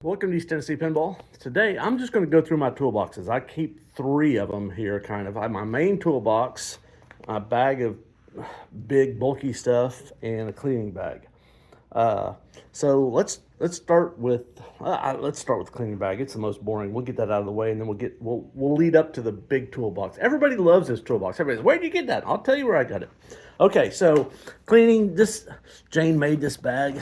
welcome to East Tennessee Pinball. Today I'm just going to go through my toolboxes. I keep 3 of them here kind of. I have my main toolbox, a bag of big bulky stuff, and a cleaning bag. So let's start with the cleaning bag. It's the most boring. We'll get that out of the way, and then we'll lead up to the big toolbox. Everybody loves this toolbox. Everybody says, "Where did you get that?" I'll tell you where I got it. Okay, so cleaning this. Jane made this bag.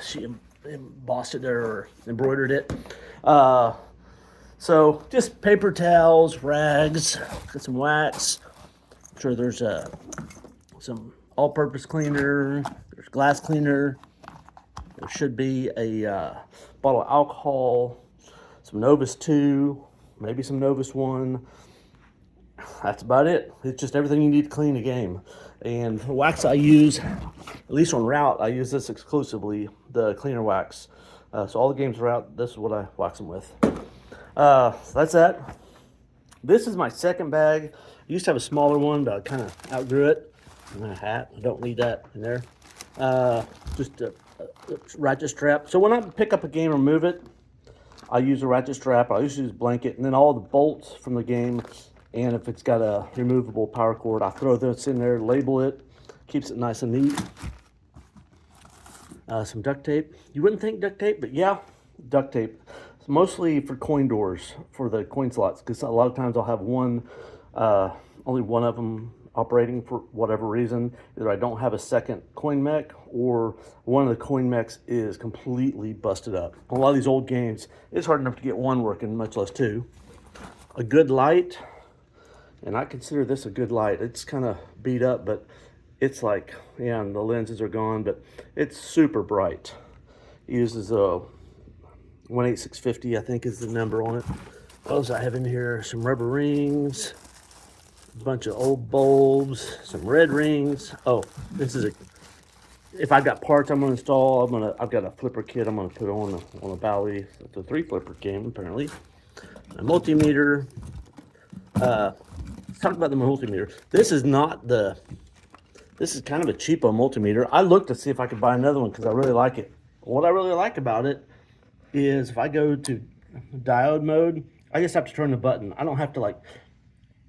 She embossed it or embroidered it. So just paper towels, rags, got some wax. I'm sure there's some all-purpose cleaner. There's glass cleaner. There should be a bottle of alcohol, some Novus 2, maybe some Novus 1. That's about it. It's just everything you need to clean a game. And the wax I use, at least on route, I use this exclusively, the cleaner wax. So all the games route, this is what I wax them with. So that's that. This is my second bag. I used to have a smaller one, but I kind of outgrew it. And a hat, I don't need that in there. Just a ratchet strap. So when I pick up a game or move it, I use a ratchet strap. I usually use a blanket, and then all the bolts from the game. And if it's got a removable power cord, I throw this in there, label it, keeps it nice and neat. Some duct tape. You wouldn't think duct tape, but yeah, duct tape. It's mostly for coin doors, for the coin slots, because a lot of times I'll have only one of them operating for whatever reason. Either I don't have a second coin mech, or one of the coin mechs is completely busted up. A lot of these old games, it's hard enough to get one working, much less two. A good light. And I consider this a good light. It's kind of beat up, but it's like, yeah, and the lenses are gone, but it's super bright. It uses a 18650, I think is the number on it. What else I have in here? Some rubber rings, a bunch of old bulbs, some red rings. Oh, this is if I've got parts I'm gonna install, I've got a flipper kit I'm gonna put on a Bally. It's a 3 flipper game apparently. A multimeter. Let's talk about the multimeter. This is kind of a cheapo multimeter. I looked to see if I could buy another one because I really like it. What I really like about it is if I go to diode mode, I just have to turn the button. I don't have to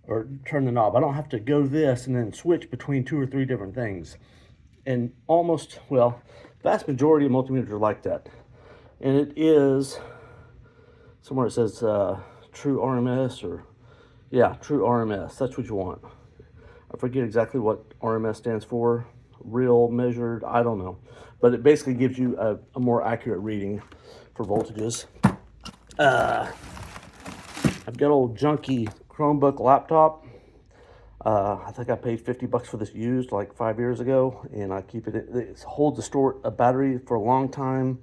or turn the knob. I don't have to go this and then switch between 2 or 3 different things. And vast majority of multimeters are like that. And it is, somewhere it says true RMS or, yeah, true RMS. That's what you want. I forget exactly what RMS stands for. Real, measured, I don't know. But it basically gives you a more accurate reading for voltages. I've got old junky Chromebook laptop. I think I paid $50 for this used like 5 years ago, and I keep it. It holds a battery for a long time.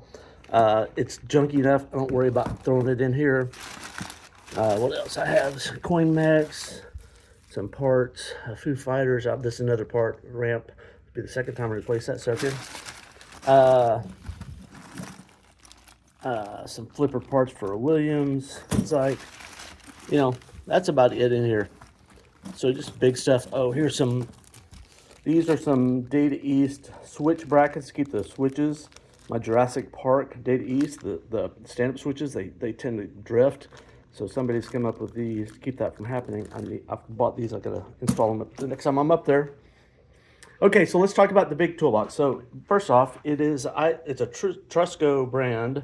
It's junky enough. I don't worry about throwing it in here. What else I have? Some coin mechs, some parts, Foo Fighters. This is another part, ramp. It'll be the second time I replace that sucker. Some flipper parts for Williams. It's like, that's about it in here. So just big stuff. Oh, these are some Data East switch brackets to keep the switches. My Jurassic Park Data East, the stand-up switches, they tend to drift. So somebody's come up with these to keep that from happening. I've bought these. I've got to install them the next time I'm up there. Okay, so let's talk about the big toolbox. So first off, it's a Trusco brand,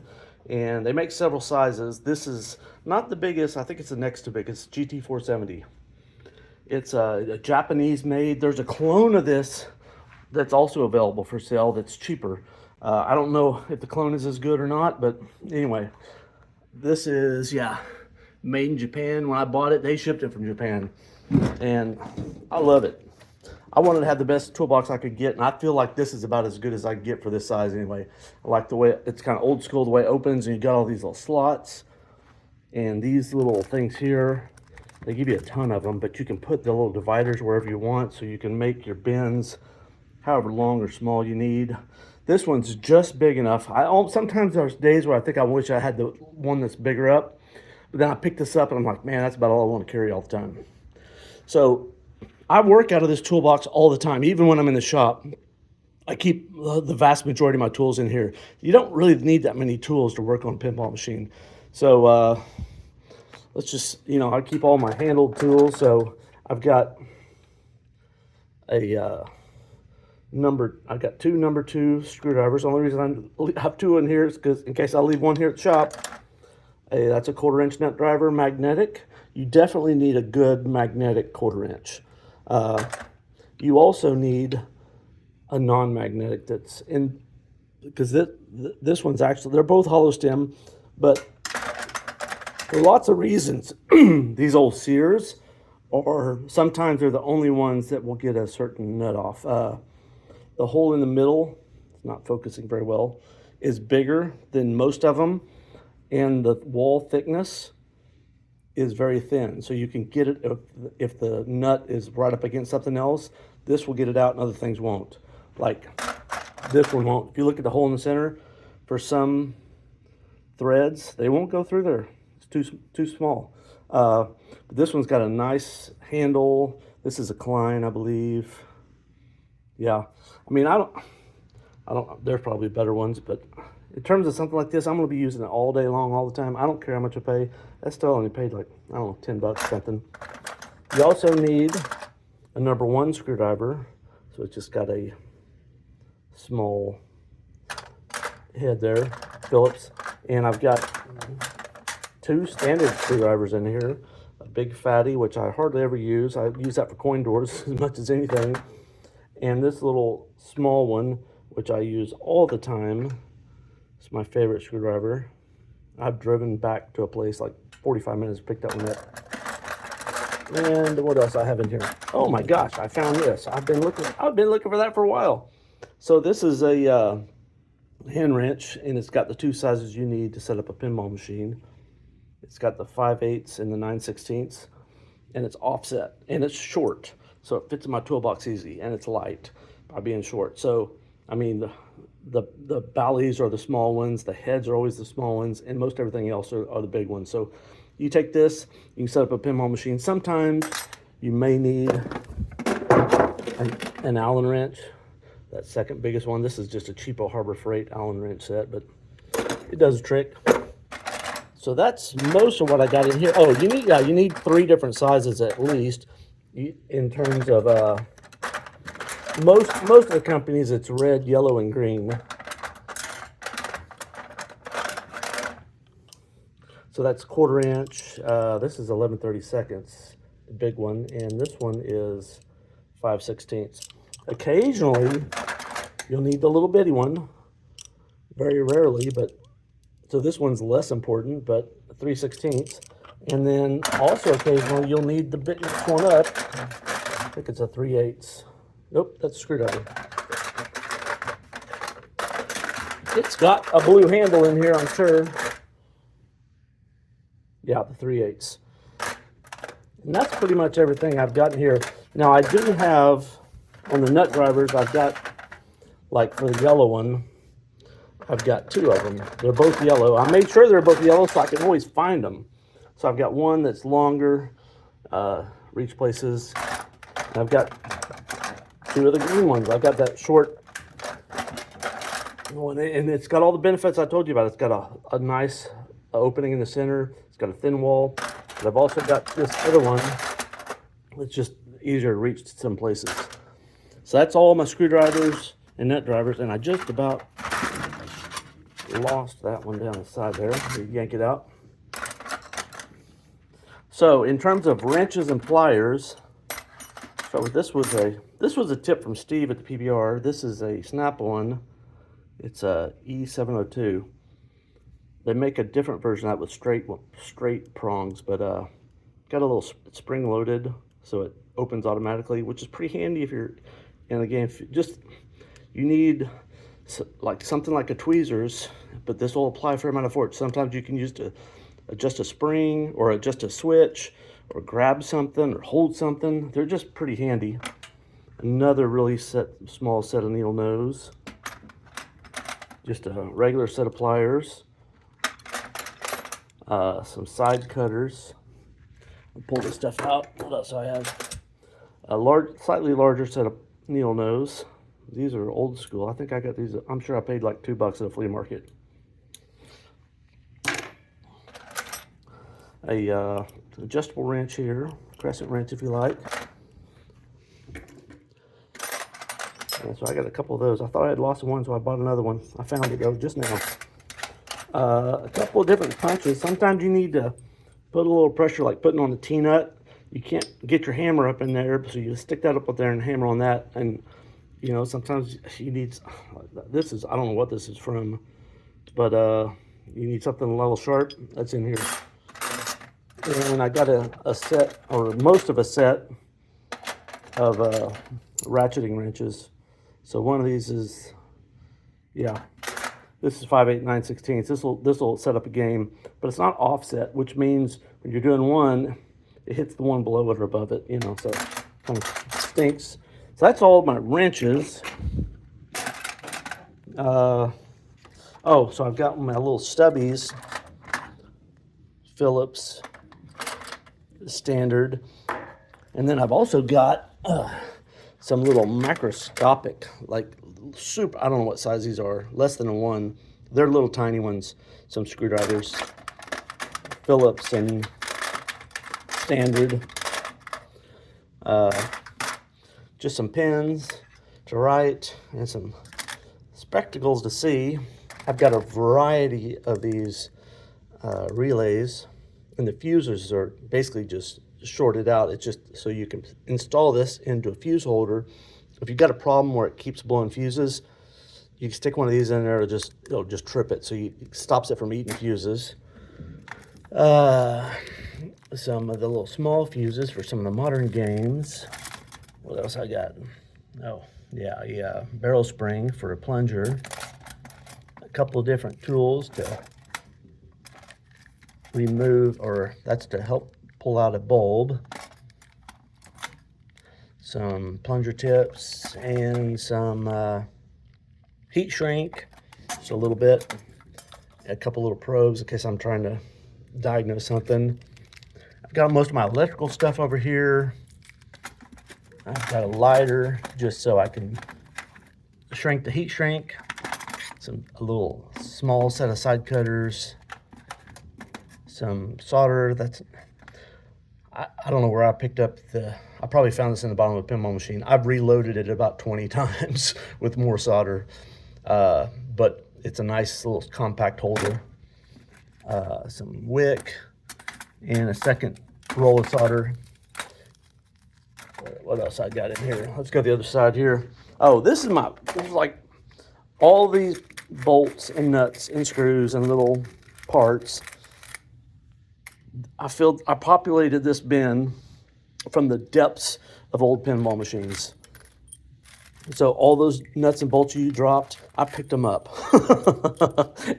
and they make several sizes. This is not the biggest. I think it's the next to biggest, GT470. It's a Japanese made. There's a clone of this that's also available for sale that's cheaper. I don't know if the clone is as good or not, but anyway, this is, made in Japan. When I bought it, they shipped it from Japan, and I love it. I wanted to have the best toolbox I could get, and I feel like this is about as good as I can get for this size anyway. I like the way it's kind of old school, the way it opens, and you got all these little slots, and these little things here, they give you a ton of them, but you can put the little dividers wherever you want, so you can make your bins however long or small you need. This one's just big enough. Sometimes there's days where I think I wish I had the one that's bigger up. But then I picked this up and I'm like, man, that's about all I want to carry all the time. So I work out of this toolbox all the time, even when I'm in the shop. I keep the vast majority of my tools in here. You don't really need that many tools to work on a pinball machine. So let's just, I keep all my handled tools. So I've got I've got two number 2 screwdrivers. The only reason I have 2 in here is because in case I leave one here at the shop. That's a 1/4 inch nut driver, magnetic. You definitely need a good magnetic 1/4 inch. You also need a non-magnetic that's in, because this one's actually, they're both hollow stem, but for lots of reasons, these old Sears, or sometimes they're the only ones that will get a certain nut off. The hole in the middle, it's not focusing very well, is bigger than most of them, and the wall thickness is very thin. So you can get it, if the nut is right up against something else, this will get it out and other things won't. Like this one won't. If you look at the hole in the center, for some threads, they won't go through there. It's too small. But this one's got a nice handle. This is a Klein, I believe. Yeah, I mean, I don't, there's probably better ones, but in terms of something like this, I'm going to be using it all day long, all the time. I don't care how much I pay. I still only paid like, I don't know, $10 or something. You also need a number 1 screwdriver. So it's just got a small head there, Phillips. And I've got 2 standard screwdrivers in here. A big fatty, which I hardly ever use. I use that for coin doors as much as anything. And this little small one, which I use all the time. It's my favorite screwdriver. I've driven back to a place like 45 minutes, picked that one up. And what else I have in here? Oh my gosh, I found this. I've been looking for that for a while. So this is a hand wrench, and it's got the 2 sizes you need to set up a pinball machine. It's got the 5/8 and the 9/16, and it's offset, and it's short. So it fits in my toolbox easy, and it's light by being short. So, I mean, the ballies are the small ones, the heads are always the small ones, and most everything else are the big ones. So you take this, you can set up a pinball machine. Sometimes you may need an Allen wrench, that second biggest one. This is just a cheapo Harbor Freight Allen wrench set, but it does a trick. So that's most of what I got in here. Oh, you need 3 different sizes at least. In terms of most of the companies, it's red, yellow, and green. So that's 1/4 inch. This is 11/32, the big one, and this one is 5/16. Occasionally, you'll need the little bitty one. Very rarely, but so this one's less important, but 3/16. And then also occasionally you'll need the bit next one up. I think it's a 3/8. Nope, that's a screwdriver. It's got a blue handle in here, I'm sure. Yeah, the 3/8. And that's pretty much everything I've got in here. Now I do have, on the nut drivers, I've got, like for the yellow one, I've got 2 of them. They're both yellow. I made sure they're both yellow so I can always find them. So I've got one that's longer, reach places. And I've got 2 of the green ones. I've got that short one, and it's got all the benefits I told you about. It's got a nice opening in the center. It's got a thin wall. But I've also got this other one that's just easier to reach some places. So that's all my screwdrivers and nut drivers, and I just about lost that one down the side there. So you yank it out. So in terms of wrenches and pliers, start with this was a tip from Steve at the PBR. This is a Snap one. It's a E702. They make a different version of that with straight prongs, but got a little spring loaded, so it opens automatically, which is pretty handy if you're, and again, if you need like something like a tweezers, but this will apply for amount of force. Sometimes you can use to adjust a spring or adjust a switch or grab something or hold something. They're just pretty handy. Another really small set of needle nose. Just a regular set of pliers. Some side cutters. I'll pull this stuff out. What else do I have? A slightly larger set of needle nose. These are old school. I think I got these. I'm sure I paid like $2 at a flea market. A adjustable wrench here, crescent wrench if you like. And so I got a couple of those. I thought I had lost one, so I bought another one. I found it though just now. A couple of different punches. Sometimes you need to put a little pressure, like putting on the T-nut. You can't get your hammer up in there, so you stick that up there and hammer on that. And you know, sometimes you need, this is, I don't know what this is from, but you need something a little sharp. That's in here. And I got a set, or most of a set of ratcheting wrenches. So one of these is, yeah, this is 5/8 9/16. This will set up a game, but it's not offset, which means when you're doing one, it hits the one below it or above it, you know, so it kind of stinks. So that's all my wrenches. Oh, so I've got my little stubbies, Phillips standard, and then I've also got some little macroscopic, like super, I don't know what size these are, less than a 1. They're little tiny ones, some screwdrivers, Phillips and standard. Just some pens to write and some spectacles to see. I've got a variety of these relays, and the fuses are basically just shorted out. It's just so you can install this into a fuse holder. If you've got a problem where it keeps blowing fuses, you can stick one of these in there, it'll just trip it, so it stops it from eating fuses. Some of the little small fuses for some of the modern games. What else I got? Oh, yeah, barrel spring for a plunger. A couple of different tools to remove, or that's to help pull out a bulb. Some plunger tips and some heat shrink, just a little bit. A couple little probes in case I'm trying to diagnose something. I've got most of my electrical stuff over here. I've got a lighter just so I can shrink the heat shrink. A little small set of side cutters. Some solder. I don't know where I picked up I probably found this in the bottom of a pinball machine. I've reloaded it about 20 times with more solder. But it's a nice little compact holder. Some wick and a second roll of solder. What else I got in here? Let's go to the other side here. Oh, this is like all these bolts and nuts and screws and little parts. I populated this bin from the depths of old pinball machines. So all those nuts and bolts you dropped, I picked them up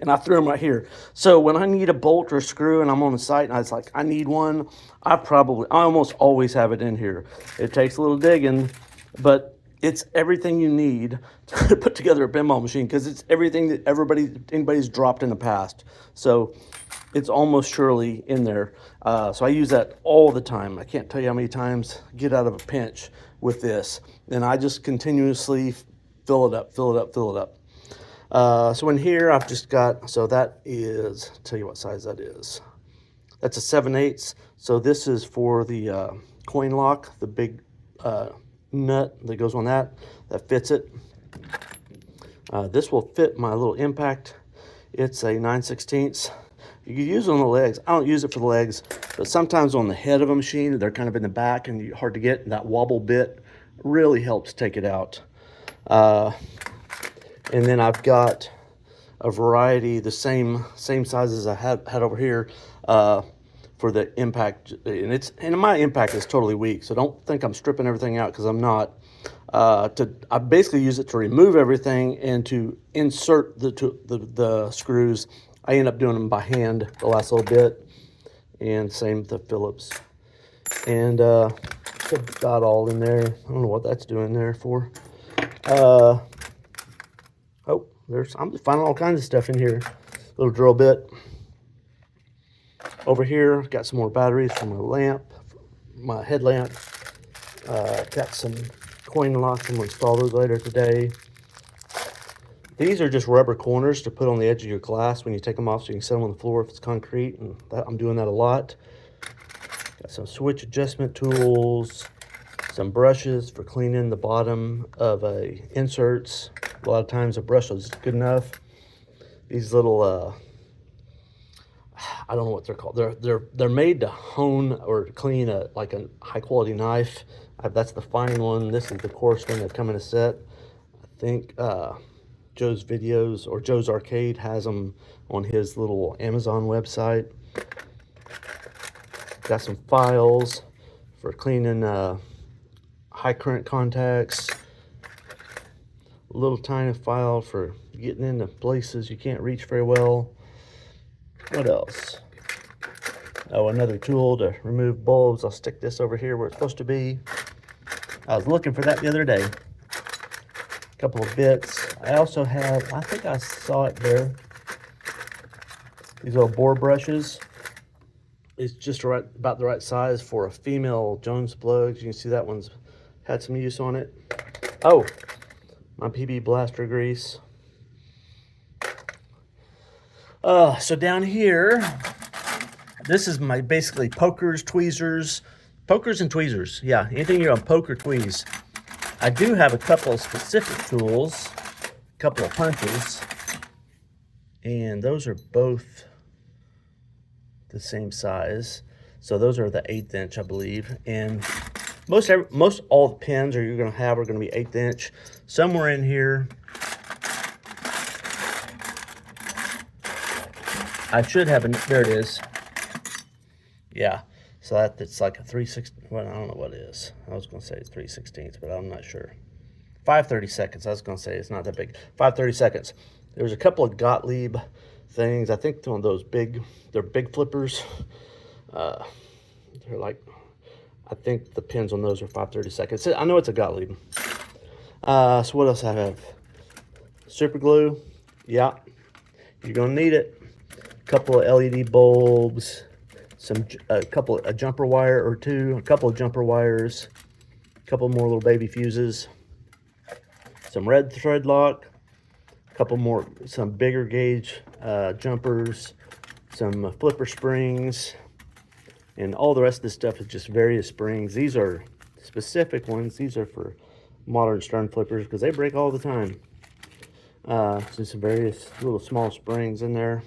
and I threw them right here. So when I need a bolt or a screw and I'm on the site and I was like, I need one, I almost always have it in here. It takes a little digging, but it's everything you need to put together a pinball machine, because it's everything that anybody's dropped in the past. So it's almost surely in there. So I use that all the time. I can't tell you how many times I get out of a pinch with this, and I just continuously fill it up. So in here I've just got, so that is, I'll tell you what size that is. That's a 7/8. So this is for the coin lock, the big nut that goes on that fits it. This will fit my little impact. It's a 9/16. You can use it on the legs. I don't use it for the legs, but sometimes on the head of a machine, they're kind of in the back and hard to get. That wobble bit really helps take it out. And then I've got a variety, the same size as I had over here for the impact. And my impact is totally weak, so don't think I'm stripping everything out, because I'm not. I basically use it to remove everything and to insert the screws. I end up doing them by hand the last little bit, and same with the Phillips. And got all in there. I don't know what that's doing there for. Oh, I'm finding all kinds of stuff in here. Little drill bit. Over here, got some more batteries for my lamp, my headlamp. Got some coin locks. I'm going to install those later today. These are just rubber corners to put on the edge of your glass when you take them off, so you can set them on the floor if it's concrete, and I'm doing that a lot. Got some switch adjustment tools, some brushes for cleaning the bottom of inserts. A lot of times a brush is good enough. These little I don't know what they're called. They're made to hone or clean like a high quality knife. That's the fine one. This is the coarse one that come in a set. I think Joe's Videos or Joe's Arcade has them on his little Amazon website. Got some files for cleaning high current contacts. A little tiny file for getting into places you can't reach very well. What else? Oh, another tool to remove bulbs. I'll stick this over here where it's supposed to be. I was looking for that the other day. A couple of bits. I also have, I think I saw it there, these little bore brushes. It's just about the right size for a female Jones plug. You can see that one's had some use on it. Oh, my PB blaster grease. So down here, this is my basically pokers, tweezers, pokers and tweezers. Yeah, anything you're gonna poke or tweeze. I do have a couple of specific tools, a couple of punches, and those are both the same size. So those are the 1/8 inch, I believe. And most all the pins you're gonna have are gonna be 1/8 inch. Somewhere in here, I should have there it is. Yeah, so that's like a 3/16. Well, I don't know what it is. I was gonna say it's 3/16, but I'm not sure. 5/32. I was gonna say it's not that big. 5/32. There's a couple of Gottlieb things. I think one of those they're big flippers. They're like, I think the pins on those are 5/32. I know it's a Gottlieb. So what else I have? Super glue. Yeah, you're gonna need it. Couple of LED bulbs, a jumper wire or two, a couple of jumper wires, a couple more little baby fuses, some red thread lock, a couple more, some bigger gauge jumpers, some flipper springs, and all the rest of this stuff is just various springs. These are specific ones. These are for modern stern flippers because they break all the time. So some various little small springs in there.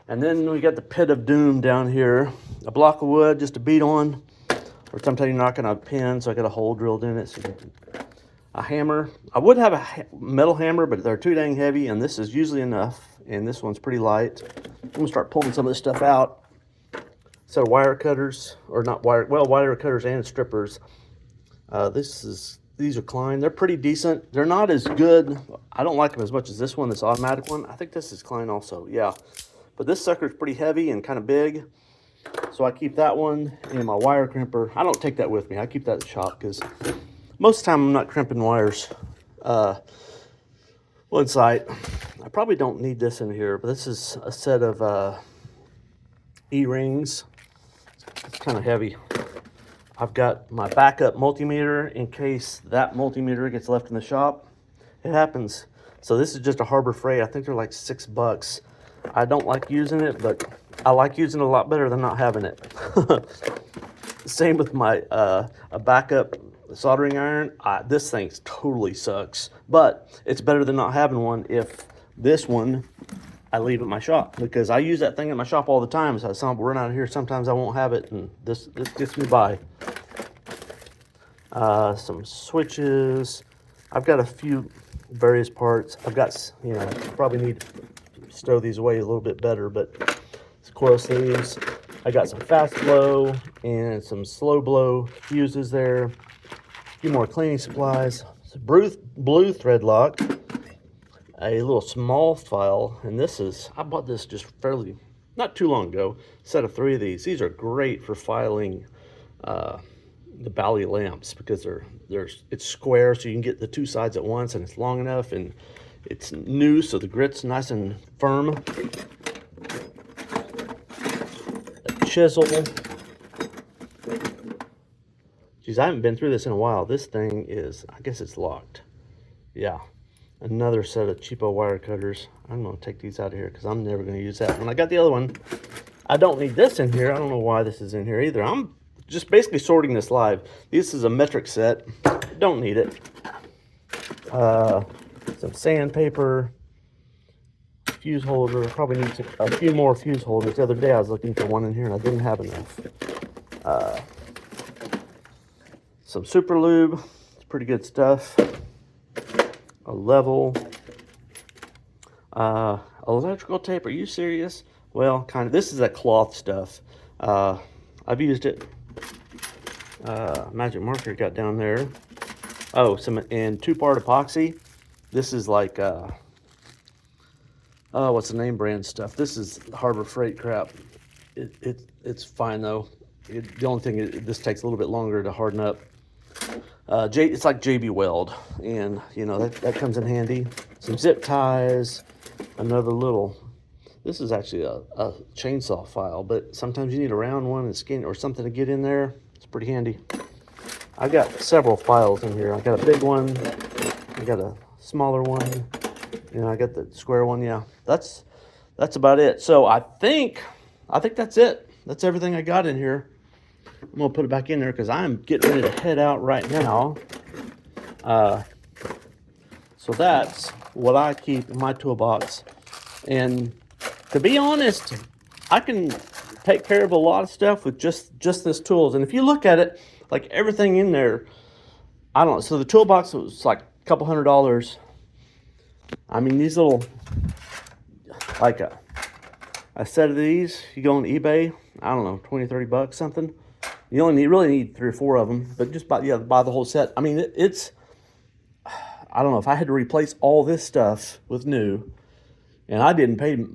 And then we got the pit of doom down here. A block of wood just to beat on, or sometimes you're knocking a pin, so I got a hole drilled in it. So a hammer. I would have a metal hammer, but they're too dang heavy, and this is usually enough, and this one's pretty light. I'm gonna start pulling some of this stuff out. So wire cutters, or not wire, well, wire cutters and strippers. These are Klein. They're pretty decent. They're not as good. I don't like them as much as this one, this automatic one. I think this is Klein also, yeah. But this sucker's pretty heavy and kind of big. So I keep that one and my wire crimper. I don't take that with me. I keep that at the shop because most of the time I'm not crimping wires on site. I probably don't need this in here, but this is a set of E-rings. It's kind of heavy. I've got my backup multimeter in case that multimeter gets left in the shop. It happens. So this is just a Harbor Freight. I think they're like $6. I don't like using it, but I like using it a lot better than not having it. Same with my a backup soldering iron. This thing totally sucks, but it's better than not having one. If this one I leave at my shop, because I use that thing at my shop all the time. So we're out here, sometimes I won't have it, and this gets me by. Some switches. I've got a few various parts. I've got, probably need to stow these away a little bit better, but it's coil sleeves. I got some fast blow and some slow blow fuses there. A few more cleaning supplies. Some blue thread lock. A little small file, and I bought this just not too long ago. A set of 3 of these. These are great for filing the Bally lamps because it's square, so you can get the 2 sides at once, and it's long enough, and it's new, so the grit's nice and firm. A chisel. Geez, I haven't been through this in a while. This thing is, I guess it's locked. Yeah, another set of cheapo wire cutters. I'm gonna take these out of here because I'm never gonna use that. When I got the other one, I don't need this in here. I don't know why this is in here either. I'm just basically sorting this live. This is a metric set. Don't need it. Some sandpaper, fuse holder. Probably need a few more fuse holders. The other day I was looking for one in here and I didn't have enough. Some super lube. It's pretty good stuff. A level. Electrical tape. Are you serious? Well, kind of. This is that cloth stuff. I've used it. Magic marker got down there. Oh, and 2-part epoxy. This is like what's the name brand stuff? This is Harbor Freight crap. It's fine though. The only thing is this takes a little bit longer to harden up. It's like JB Weld, and you know that comes in handy. Some zip ties. Another little. This is actually a chainsaw file, but sometimes you need a round one and skin or something to get in there. It's pretty handy. I got several files in here. I got a big one. I got a smaller one. And I got the square one. Yeah, that's about it. So I think that's it. That's everything I got in here. I'm gonna put it back in there because I'm getting ready to head out right now. So that's what I keep in my toolbox. And to be honest, I can take care of a lot of stuff with just this tools. And if you look at it, like everything in there, I don't know. So the toolbox was like a couple $100. I mean, these little, like a set of these, you go on eBay, I don't know, 20, 30 bucks, something. You only really need 3 or 4 of them, but just buy the whole set. I mean, it's, I don't know, if I had to replace all this stuff with new, and I didn't pay,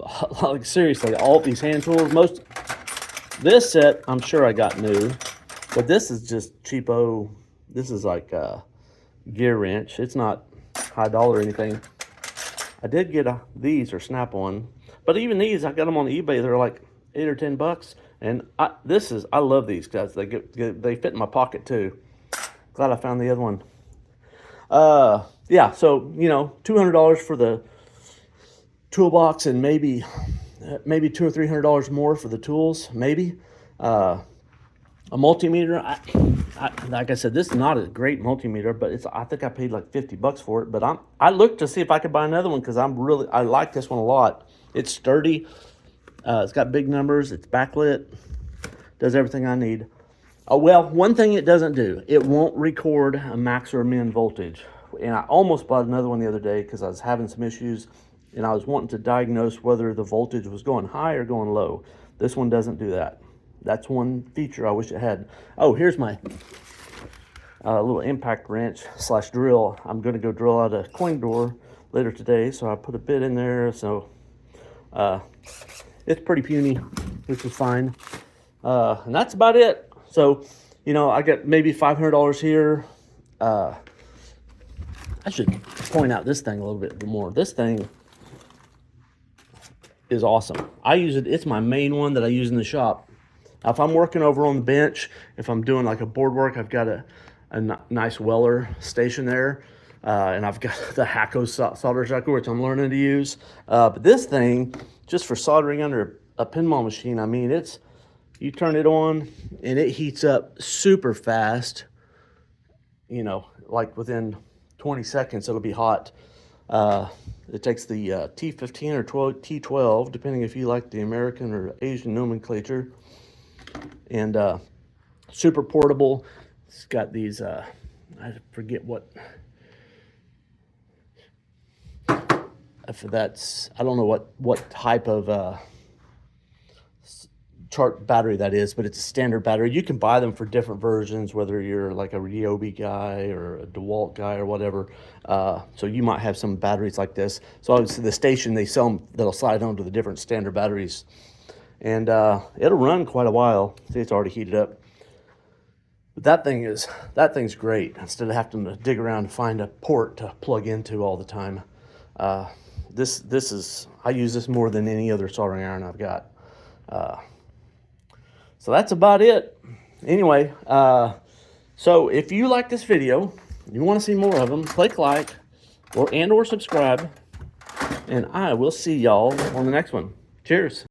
like seriously, all these hand tools, this set, I'm sure I got new, but this is just cheapo. This is like a gear wrench. It's not high dollar or anything. I did get these are Snap-on, but even these, I got them on eBay. They're like 8 or 10 bucks. And I love these guys. They fit in my pocket too. Glad I found the other one. Yeah, so you know, $200 for the toolbox, and maybe $200 or $300 more for the tools, maybe. A multimeter. Like I said, this is not a great multimeter, but I think I paid like 50 bucks for it. But I looked to see if I could buy another one because I like this one a lot. It's sturdy. It's got big numbers. It's backlit. Does everything I need. Well, one thing it doesn't do, it won't record a max or a min voltage. And I almost bought another one the other day because I was having some issues and I was wanting to diagnose whether the voltage was going high or going low. This one doesn't do that. That's one feature I wish it had. Oh, here's my little impact wrench / drill. I'm going to go drill out a coin door later today, so I put a bit in there. So it's pretty puny, which is fine. And that's about it. So, you know, I got maybe $500 here. I should point out this thing a little bit more. This thing is awesome. I use it. It's my main one that I use in the shop. Now, if I'm working over on the bench, if I'm doing like a board work, I've got a nice Weller station there. And I've got the Hacko solder sucker, which I'm learning to use. But this thing, just for soldering under a pinball machine, I mean, you turn it on and it heats up super fast. You know, like within 20 seconds, it'll be hot. It takes the T15 or T12, depending if you like the American or Asian nomenclature. And super portable. It's got these, I forget what, if that's, I don't know what type of chart battery that is, but it's a standard battery. You can buy them for different versions, whether you're like a Ryobi guy or a DeWalt guy or whatever. So you might have some batteries like this. So obviously the station, they sell them, that'll slide onto the different standard batteries. And it'll run quite a while. See, it's already heated up. But that thing's great. Instead of having to dig around to find a port to plug into all the time. This is, I use this more than any other soldering iron I've got. So that's about it. Anyway, So if you like this video, you want to see more of them, click like or subscribe, and I will see y'all on the next one. Cheers.